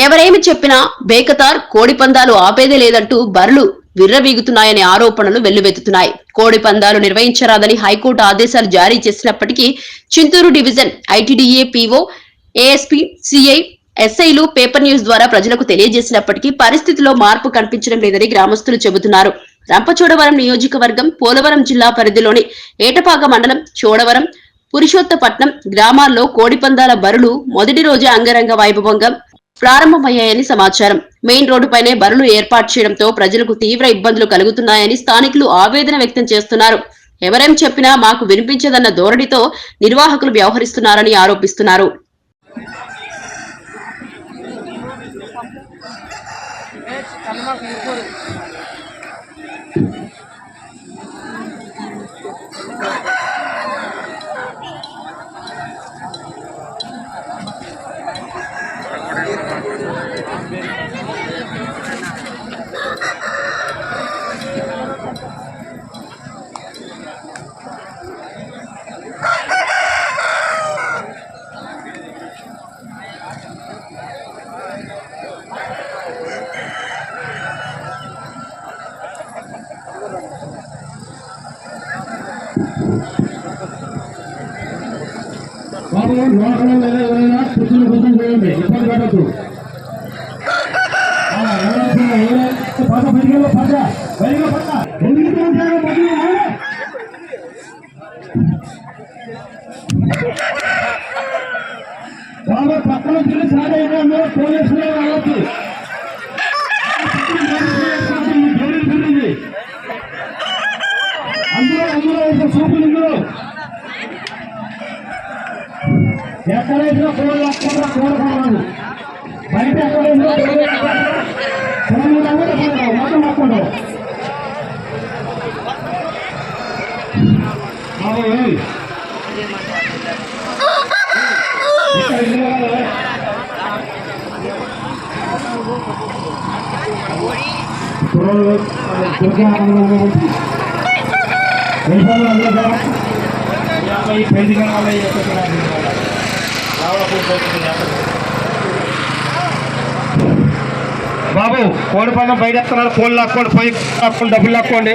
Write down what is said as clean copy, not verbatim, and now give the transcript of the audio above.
ఎవరేమి చెప్పినా బేకతార్ కోడి పందాలు ఆపేదే లేదంటూ బర్లు విర్రవీగుతున్నాయనే ఆరోపణలు వెల్లువెత్తుతున్నాయి. కోడి పందాలు నిర్వహించరాదని హైకోర్టు ఆదేశాలు జారీ చేసినప్పటికీ Chintoor division ITDA PO, ASP, CI, ఎస్ఐలు పేపర్ న్యూస్ ద్వారా ప్రజలకు తెలియజేసినప్పటికీ పరిస్థితిలో మార్పు కనిపించడం లేదని గ్రామస్తులు చెబుతున్నారు. రంపచోడవరం నియోజకవర్గం పోలవరం జిల్లా పరిధిలోని ఏటపాక మండలం చోడవరం, పురుషోత్తపట్నం గ్రామాల్లో కోడి పందాల బరులు మొదటి రోజే అంగరంగ వైభవంగా ప్రారంభమయ్యాయని సమాచారం. మెయిన్ రోడ్డుపైనే బరులు ఏర్పాటు చేయడంతో ప్రజలకు తీవ్ర ఇబ్బందులు కలుగుతున్నాయని స్థానికులు ఆవేదన వ్యక్తం చేస్తున్నారు. ఎవరేం చెప్పినా మాకు వినిపించదన్న ధోరణితో నిర్వాహకులు వ్యవహరిస్తున్నారని ఆరోపిస్తున్నారు. పక్కన పోలీసులు అందులో చూపులు ఇందులో ఎక్కడైనా కోళ్ళు అక్కడ కోరుకోవాలి బయట ఎక్కడైనా మొత్తం మొత్తం బాబు కోడి పందం బయట ఎత్తున్నారు. కోళ్ళు లాక్కోండి, పోయి లాక్కోండి, డబ్బులు లాక్కోండి.